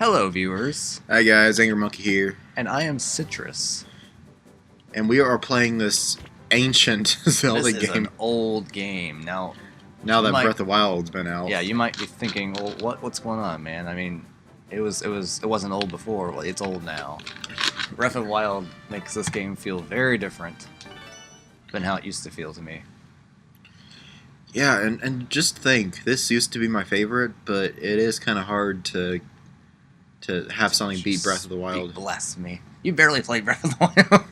Hello, viewers. Hi guys, Angry Monkey here, And I am Citrus. and we are playing this ancient Zelda This is game. an old game. Now Now that might- Breath of the Wild's been out. yeah, you might be thinking, well, what's going on, man? I mean, it wasn't old before. Well, it's old now. Breath of the Wild makes this game feel very different than how it used to feel to me. Yeah, and just think, this used to be my favorite, but it is kind of hard to have something beat Breath of the Wild. Bless me. You barely played Breath of the Wild.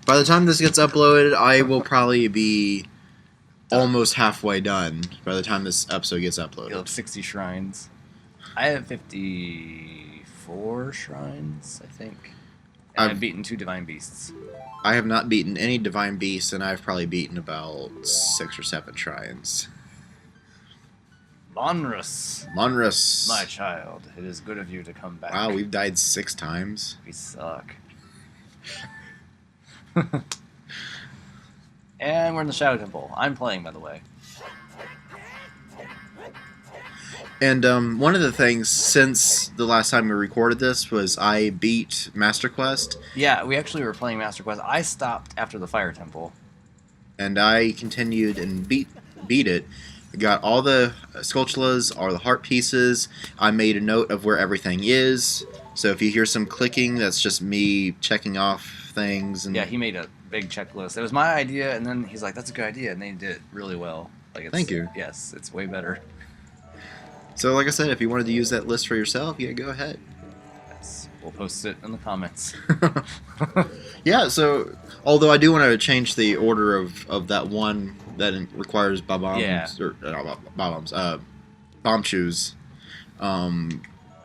By the time this gets uploaded, I will probably be almost halfway done by the time this episode gets You uploaded. have 60 shrines. I have 54 shrines, I think. And I've beaten 2 Divine Beasts. I have not beaten any Divine Beasts, and I've probably beaten about 6 or 7 shrines. Monrus, Monrus. my child, it is good of you to come back. Wow, we've died 6 times. We suck. And we're in the Shadow Temple. I'm playing, by the way. And one of the things since the last time we recorded this was I beat Master Quest, Yeah, we actually were playing Master Quest. I stopped after the Fire Temple. and I continued and beat it. I got all the Skulltulas, all the heart pieces. I made a note of where everything is. So if you hear some clicking, that's just me checking off things. And Yeah, he made a big checklist. It was my idea, and then he's like, "That's a good idea," and they did it really well. Like, Thank you. Yes, it's way better. So like I said, if you wanted to use that list for yourself, yeah, go ahead. Yes, we'll post it in the comments. Yeah, so although I do want to change the order of that one that requires bombs Yeah. or bomb shoes,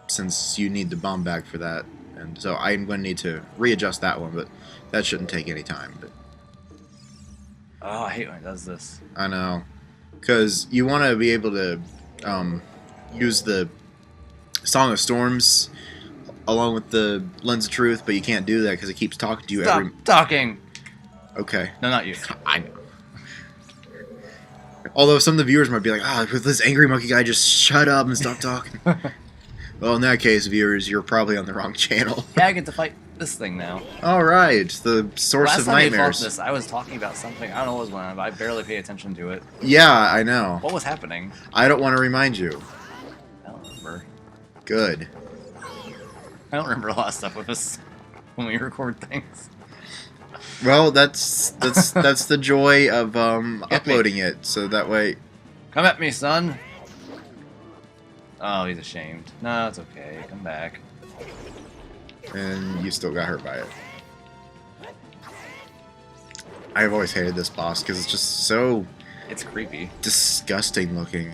since you need the bomb bag for that, and so I'm going to need to readjust that one, but that shouldn't take any time. But Oh, I hate when it does this. I know, because you want to be able to use the Song of Storms along with the Lens of Truth, but you can't do that because it keeps talking to you Stop every. talking! Okay. No, not you. I know. Although some of the viewers might be like, with this angry monkey guy, just shut up and stop talking. Well, in that case, viewers, you're probably on the wrong channel. Yeah, I get to fight this thing now. Alright, the source Last of time we fought nightmares. this, I was talking about something. I don't know what was going on, but I barely paid attention to it. Yeah, I know. What was happening? I don't want to remind you. I don't remember. Good. I don't remember a lot of stuff with us when we record things. Well, that's the joy of uploading it, so that way. Come at me, son! Oh, he's ashamed. No, it's okay. Come back. And you still got hurt by it. I've always hated this boss because it's just so It's creepy. disgusting looking.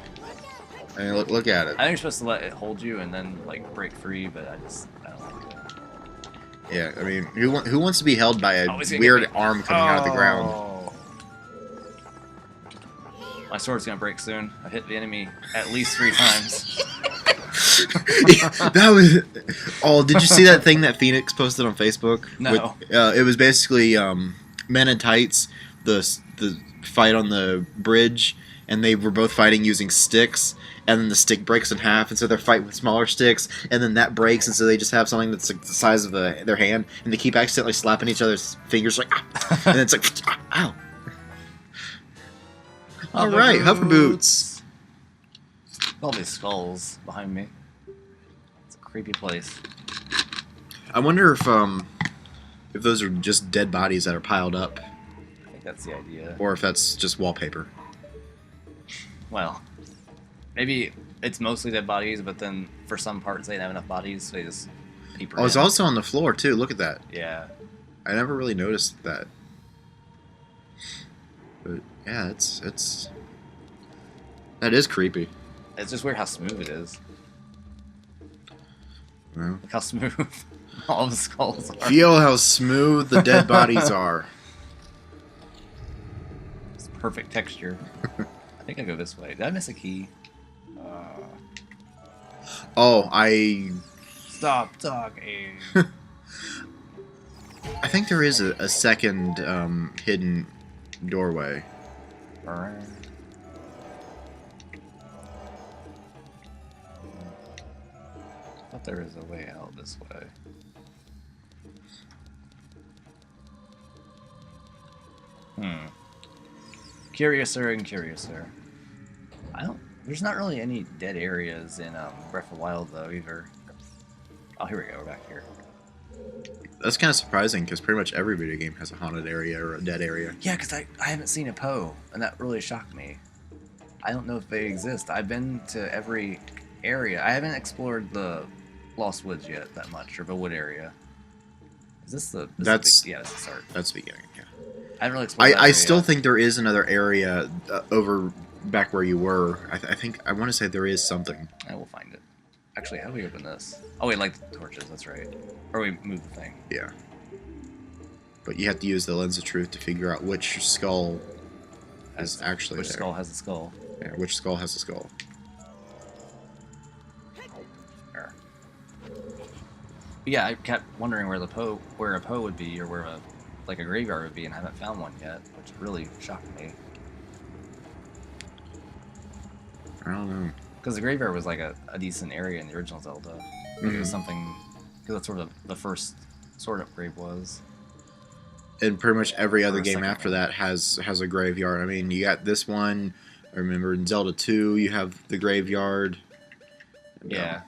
I mean, look at it. I think you're supposed to let it hold you and then, like, break free, but I don't like it. Yeah, I mean, who wants to be held by a Oh, he's gonna weird get me. arm coming out of the ground? Oh. My sword's gonna break soon. I've hit the enemy at least 3 times. That was. Oh, did you see that thing that Phoenix posted on Facebook? No. It was basically Men in Tights, the fight on the bridge, and they were both fighting using sticks, and then the stick breaks in half, and so they're fighting with smaller sticks, and then that breaks, and so they just have something that's like the size of their hand, and they keep accidentally slapping each other's fingers like, and it's like, ow. All right, hover boots. All these skulls behind me. It's a creepy place. I wonder if those are just dead bodies that are piled up, I think that's the idea. or if that's just wallpaper. Well, maybe it's mostly dead bodies, but then for some parts they didn't have enough bodies, so they just peep Oh, it's in. also on the floor too. Look at that. Yeah. I never really noticed that. But yeah, that is creepy. It's just weird how smooth it is. Well, Look how smooth all the skulls are. feel how smooth the dead bodies are. It's perfect texture. I think I go this way. Did I miss a key? Oh, I Stop talking. think there is a second hidden doorway. thought there was a way out this way. Curiouser and curiouser. There's not really any dead areas in Breath of the Wild though either. Oh, here we go. We're back here. That's kind of surprising because pretty much every video game has a haunted area or a dead area. Yeah, because I haven't seen a Poe, and that really shocked me. I don't know if they exist. I've been to every area. I haven't explored the Lost Woods yet that much, or the wood area. Is this the... that's the start. That's the beginning, yeah. I haven't really explored that I area still yet. think there is another area over back where you were. I want to say there is something. I will find it. Actually, how do we open this? Oh, we light the torches, that's right. Or we move the thing. Yeah. But you have to use the lens of truth to figure out which skull is actually Which there. skull has a skull. Yeah, which skull has a skull. There. Yeah, I kept wondering where a Poe would be, or where a graveyard would be, and I haven't found one yet, which really shocked me. I don't know. Because the graveyard was like a decent area in the original Zelda. It was something, because that's where the first sword upgrade was. And pretty much every other Or a game second after one. that has a graveyard. I mean, you got this one. I remember in Zelda 2, you have the graveyard. Yeah.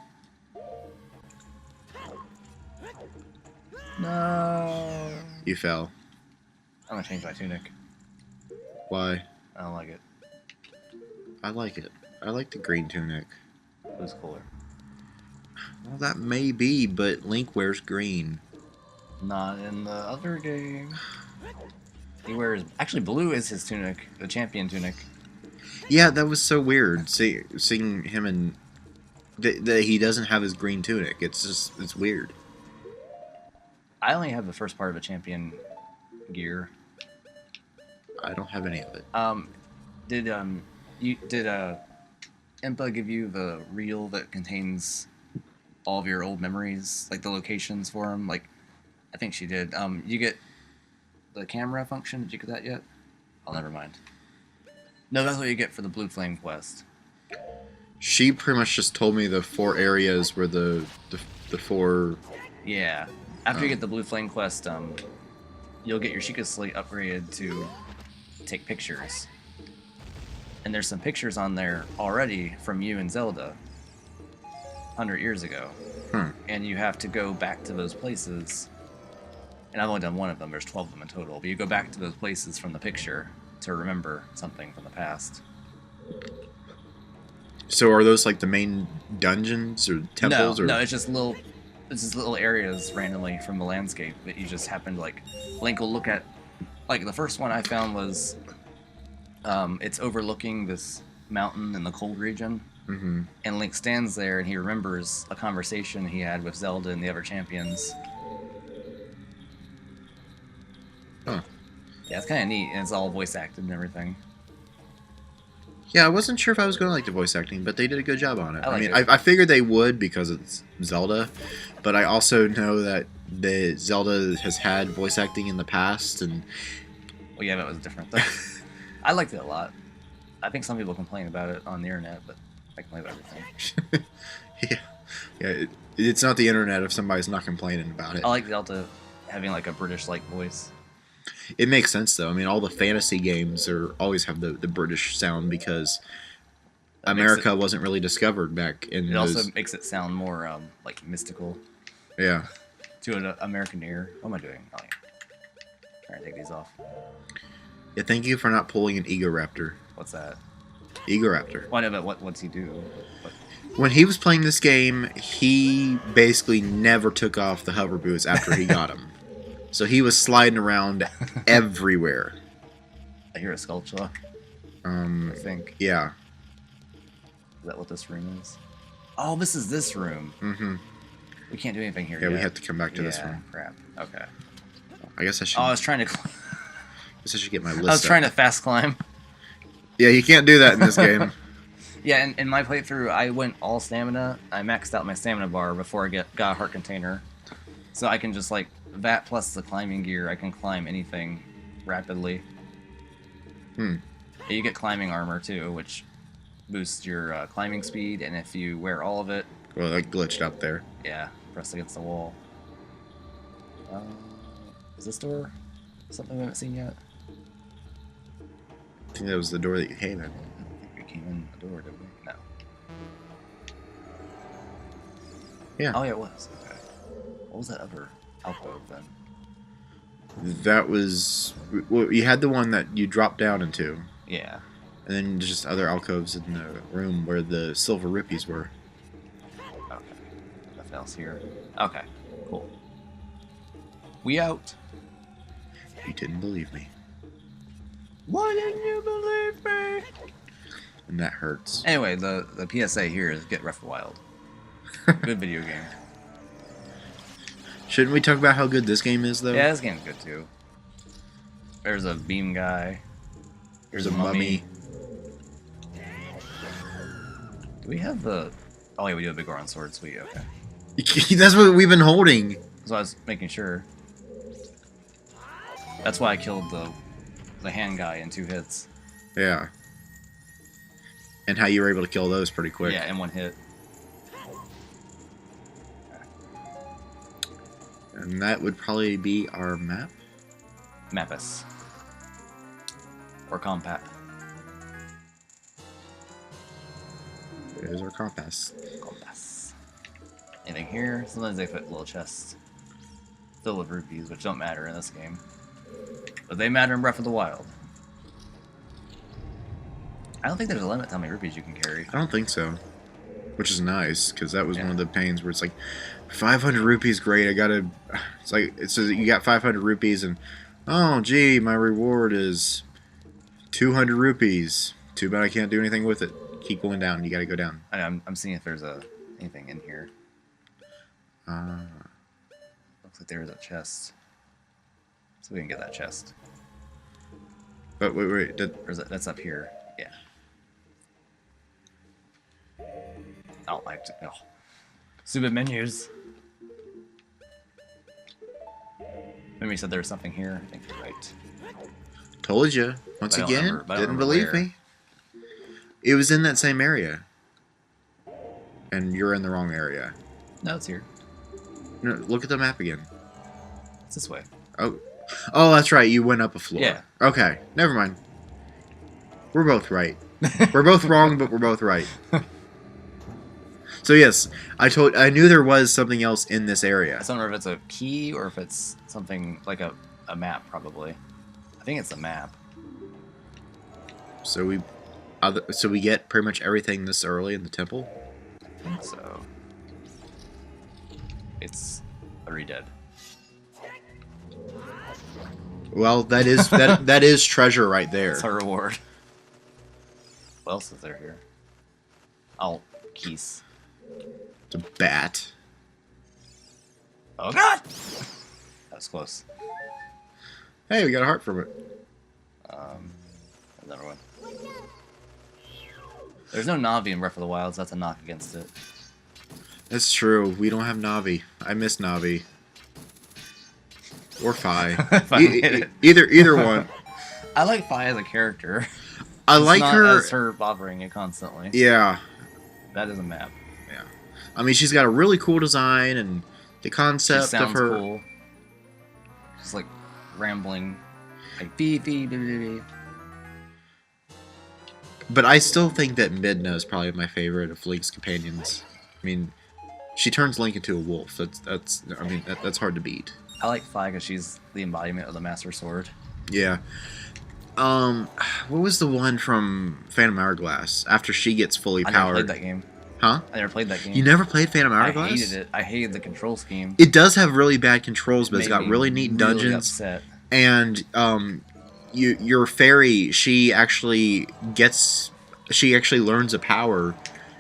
No. You fell. I'm gonna change my tunic. Why? I don't like it. I like it. I like the green tunic. Blue's cooler. Well, that may be, but Link wears green. Not in the other game. He wears... Actually, blue is his tunic. The champion tunic. Yeah, that was so weird. Seeing him in... that he doesn't have his green tunic. It's weird. I only have the first part of a champion gear. I don't have any of it. Did Impa give you the reel that contains all of your old memories, like the locations for them? Like, I think she did. You get the camera function. Did you get that yet? Oh, never mind. No, that's what you get for the Blue Flame quest. She pretty much just told me the 4 areas where the 4... Yeah. After you get the Blue Flame quest, you'll get your Sheikah Slate upgraded to take pictures. And there's some pictures on there already from you and Zelda 100 years ago. And you have to go back to those places. And I've only done one of them. There's 12 of them in total. But you go back to those places from the picture to remember something from the past. So are those like the main dungeons or temples? No, it's just little areas randomly from the landscape that you just happen to like. Link will look at. Like the first one I found was, it's overlooking this mountain in the cold region, and Link stands there and he remembers a conversation he had with Zelda and the other champions. Huh. Yeah, it's kind of neat, and it's all voice acted and everything. Yeah, I wasn't sure if I was going to like the voice acting, but they did a good job on it. I like mean, it. I figured they would because it's Zelda, but I also know that the Zelda has had voice acting in the past, and Well, yeah, that was different though. I liked it a lot. I think some people complain about it on the internet, but I complain about everything. it's not the internet if somebody's not complaining about it. I like Zelda having like a British-like voice. It makes sense though. I mean, all the fantasy games always have the British sound because America wasn't really discovered back in It those. also makes it sound more like mystical Yeah. to an American ear. What am I doing? Oh, yeah. Trying to take these off. Yeah. Thank you for not pulling an Egoraptor. What's that? Egoraptor. Well, I know, but what's he do? What? When he was playing this game, he basically never took off the hover boots after he got them. So he was sliding around everywhere. I hear a sculpture. I think. Yeah. Is that what this room is? Oh, this is this room. Mm-hmm. We can't do anything here Yeah, yet. we have to come back to this one. Crap. Okay. I guess I should. Oh, I was trying to... guess I should get my list. I was trying to fast climb. Yeah, you can't do that in this game. Yeah, in my playthrough, I went all stamina. I maxed out my stamina bar before I got a heart container. So I can just, like, that plus the climbing gear, I can climb anything rapidly. You get climbing armor, too, which boosts your climbing speed, and if you wear all of it, Well, like glitched up there. Yeah, pressed against the wall. Is this door something we haven't seen yet? I think that was the door that you came in. I don't think we came in the door, did we? No. Yeah. Oh, yeah, it was. Okay. What was that other alcove then? That was... Well, you had the one that you dropped down into. Yeah. And then just other alcoves in the room where the silver rupees were. Okay. Nothing else here. Okay. Cool. We out. You didn't believe me. Why didn't you believe me? And that hurts. Anyway, the PSA here is get Breath of the Wild. Good video game. Shouldn't we talk about how good this game is, though? Yeah, this game's good too. There's a beam guy. There's a mummy. Do we have the... Oh yeah, we do have a big Goron sword. Sweet, okay. That's what we've been holding. So I was making sure. That's why I killed the hand guy in 2 hits. Yeah. And how you were able to kill those pretty quick. Yeah, in 1 hit. And that would probably be our map. Mappus. Or Compact. There's our compass. Compass. Anything here? Sometimes they put little chests filled with rupees, which don't matter in this game. But they matter in Breath of the Wild. I don't think there's a limit to how many rupees you can carry. I don't think so. Which is nice, because that was one of the pains where it's like, 500 rupees, great, I gotta... It's like, it says you got 500 rupees and, oh, gee, my reward is 200 rupees. Too bad I can't do anything with it. Keep going down, you gotta go down. I'm seeing if there's anything in here. Looks like there is a chest. So we can get that chest. But wait, That's up here. Yeah. Oh, I have to... Oh. Stupid menus. Maybe you said there was something here. I think you're right. Told you. Once again, didn't believe me. It was in that same area. And you're in the wrong area. No, it's here. No, look at the map again. It's this way. Oh, that's right. You went up a floor. Yeah. Okay, never mind. We're both right. We're both wrong, but we're both right. So yes, I knew there was something else in this area. I don't know if it's a key or if it's something like a map, probably. I think it's a map. So we get pretty much everything this early in the temple? I think so. It's already dead. Well, that is treasure right there. It's a reward. What else is there here? Oh, keys. It's a bat. Oh god! That was close. Hey, we got a heart from it. Another one. There's no Navi in Breath of the Wild, so that's a knock against it. That's true. We don't have Navi. I miss Navi. Or Fi. Either one. I like Fi as a character. I like her. As her bothering it constantly. Yeah. That is a map. Yeah. I mean, she's got a really cool design and the concept of her. Cool. She's like rambling, like beep beep beep beep beep. But I still think that Midna is probably my favorite of Link's companions. I mean, she turns Link into a wolf. That's hard to beat. I like Fi because she's the embodiment of the Master Sword. Yeah. What was the one from Phantom Hourglass after she gets fully powered? I never played that game. Huh? I never played that game. You never played Phantom Hourglass? I hated it. I hated the control scheme. It does have really bad controls, but it's got really neat dungeons. Upset. And your fairy, she actually learns a power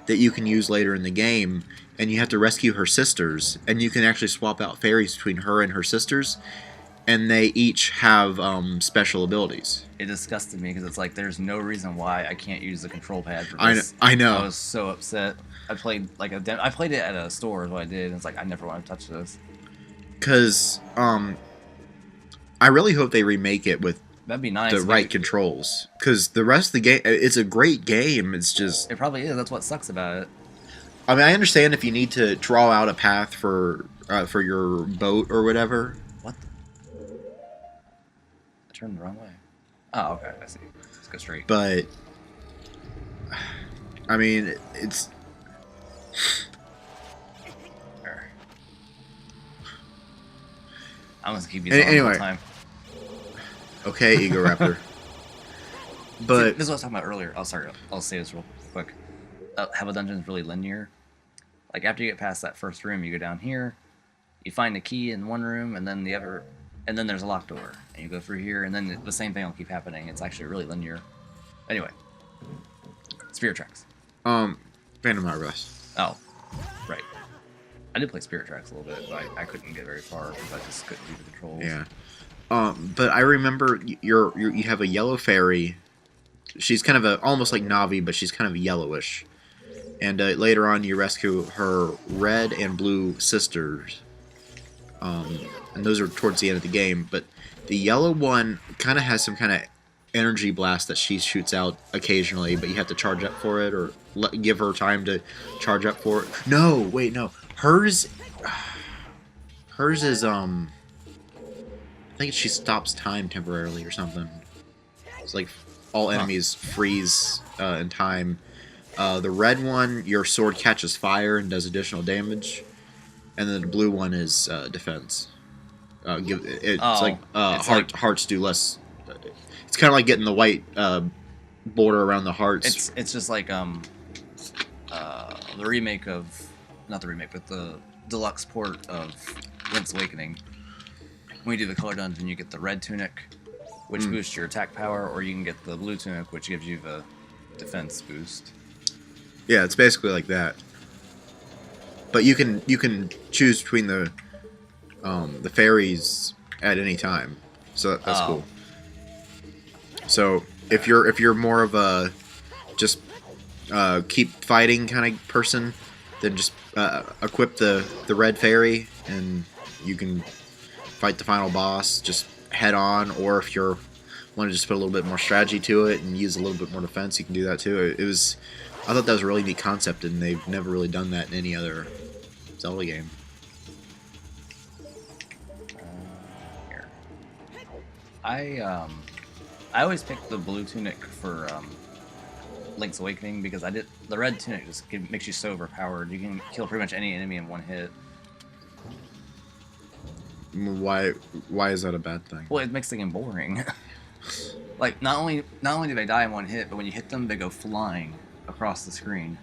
that you can use later in the game, and you have to rescue her sisters, and you can actually swap out fairies between her and her sisters, and they each have special abilities. It disgusted me because it's like there's no reason why I can't use the control pad for this. I know. I was so upset. I played I played it at a store is what I did, and it's like I never want to touch this. Because I really hope they remake it with that'd be nice. The right controls. Because the rest of the game, it's a great game. It's just it probably is. That's what sucks about it. I mean, I understand if you need to draw out a path for your boat or whatever. What? I turned the wrong way. Oh, okay. I see. Let's go straight. But I mean, it's. I'm gonna keep these on the whole time. Okay, Ego Raptor. But see, this is what I was talking about earlier. Oh, sorry. I'll say this real quick. How a dungeon is really linear. Like after you get past that first room, you go down here, you find a key in one room, and then and then there's a locked door, and you go through here, and then the same thing will keep happening. It's actually really linear. Anyway, Spirit Tracks. Phantom Hourglass. Oh, right. I did play Spirit Tracks a little bit, but I couldn't get very far because I just couldn't do the controls. Yeah. But I remember you have a yellow fairy. She's kind of almost like Navi, but she's kind of yellowish. And later on, you rescue her red and blue sisters. And those are towards the end of the game. But the yellow one kind of has some kind of energy blast that she shoots out occasionally, but you have to charge up for it or give her time to charge up for it. No, wait, no. Hers is I think she stops time temporarily or something. It's like all enemies freeze in time. The red one, your sword catches fire and does additional damage, and then the blue one is defense. Hearts do less. It's kind of like getting the white border around the hearts. It's just like the remake of, not the remake, but the deluxe port of Link's Awakening. When you do the color dungeon, you get the red tunic, which boosts your attack power, or you can get the blue tunic, which gives you the defense boost. Yeah, it's basically like that. But you can choose between the fairies at any time, so that's cool. So if you're more of a just keep fighting kind of person, then just equip the red fairy and you can fight the final boss just head on. Or if you want to just put a little bit more strategy to it and use a little bit more defense, you can do that too. I thought that was a really neat concept, and they've never really done that in any other Zelda game. Here. I always pick the blue tunic for Link's Awakening because the red tunic just makes you so overpowered. You can kill pretty much any enemy in one hit. Why is that a bad thing? Well, it makes the game boring. Like not only do they die in one hit, but when you hit them, they go flying across the screen.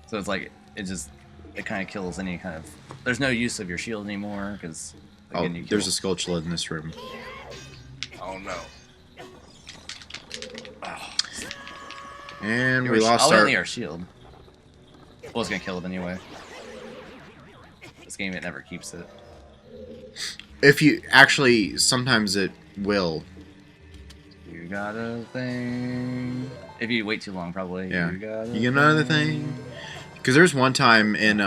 So it's like it kind of kills any kind of. There's no use of your shield anymore because. There's a Skulltula in this room. Oh no. Oh. And we lost our shield. Well, it's gonna kill it anyway. This game, it never keeps it. If you actually, sometimes it will. You got a thing. If you wait too long, probably. Yeah. You get another thing. Because there's one time in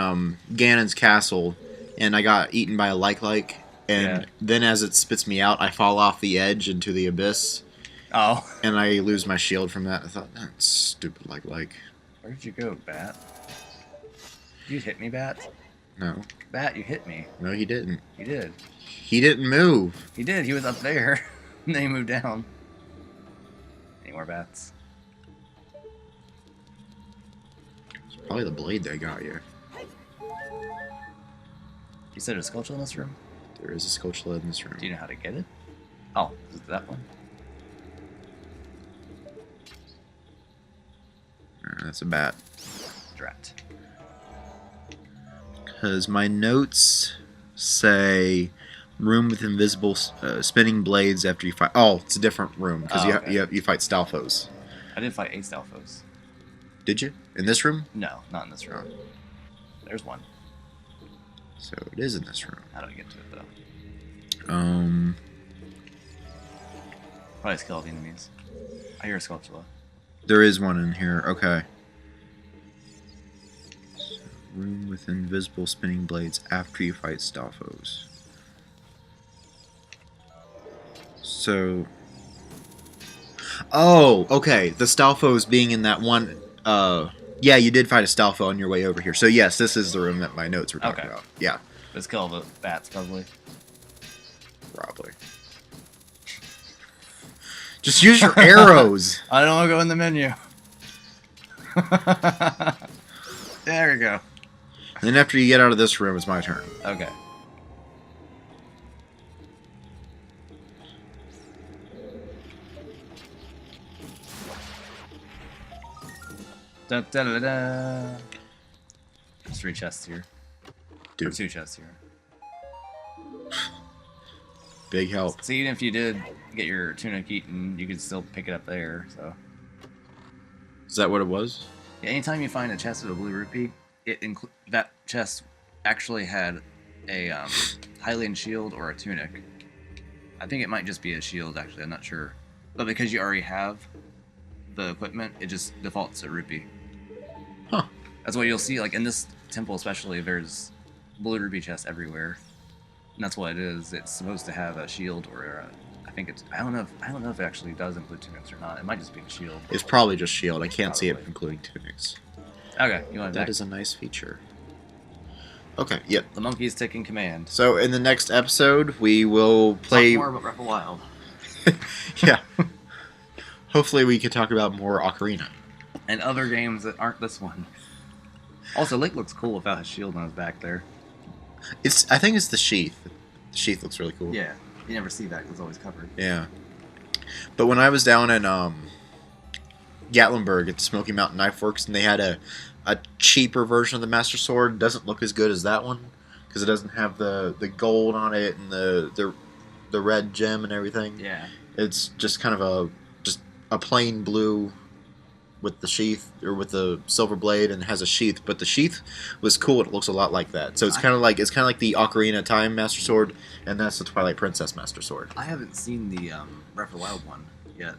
Ganons Castle, and I got eaten by a like, and then as it spits me out, I fall off the edge into the abyss. Oh. And I lose my shield from that. I thought, that's stupid like. Where did you go, Bat? Did you hit me, Bat? No. Bat, you hit me. No, he didn't. He did. He didn't move. He did. He was up there. And then he moved down. Any more bats? It's probably the blade that got you. You said there's a Skulltula in this room? There is a Skulltula in this room. Do you know how to get it? Oh, is it that one? That's a bat. Drat. Because my notes say room with invisible spinning blades after you fight. Oh, it's a different room because you fight Stalfos. I did fight 8 Stalfos. Did you? In this room? No, not in this room. Oh. There's one. So it is in this room. How do I get to it though? Probably just kill all the enemies. I hear a Skulltula. There is one in here. Okay. So, room with invisible spinning blades after you fight Stalfos. So. Oh, okay. The Stalfos being in that one Yeah, you did fight a Stalfo on your way over here. So yes, this is the room that my notes were talking about. Yeah. Let's kill the bats, probably. Probably. Just use your arrows. I don't want to go in the menu. There we go. And then after you get out of this room, it's my turn. Okay. Da, da, da, da. There's 3 chests here. Or 2 chests here. Big help. So even if you did get your tunic eaten, you could still pick it up there. So. Is that what it was? Yeah, anytime you find a chest with a blue rupee, that chest actually had a Hylian shield or a tunic. I think it might just be a shield, actually. I'm not sure. But because you already have the equipment, it just defaults to rupee. Huh. That's why you'll see, like, in this temple especially, there's blue rupee chests everywhere. And that's what it is. It's supposed to have a shield or a... I think it's... I don't know if it actually does include tunics or not. It might just be a shield. It's probably just shield. I can't see it including tunics. Okay, you want that is a nice feature. Okay, yep. The monkey's taking command. So in the next episode, we will play... Talk more about Breath of the Wild. Yeah. Hopefully we can talk about more Ocarina. And other games that aren't this one. Also, Link looks cool without his shield on his back there. I think it's the sheath. The sheath looks really cool. Yeah, you never see that because it's always covered. Yeah. But when I was down in Gatlinburg at the Smoky Mountain Knife Works, and they had a cheaper version of the Master Sword, doesn't look as good as that one because it doesn't have the gold on it and the red gem and everything. Yeah. It's just kind of a plain blue with the sheath, or with the silver blade, and has a sheath. But the sheath was cool. It looks a lot like that. So it's kind of like the Ocarina of Time Master Sword, and that's the Twilight Princess Master Sword. I haven't seen the Breath of the Wild one yet.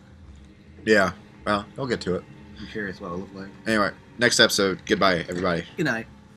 Yeah. Well, I'll get to it. I'm curious what it'll look like. Anyway, next episode. Goodbye, everybody. Good night.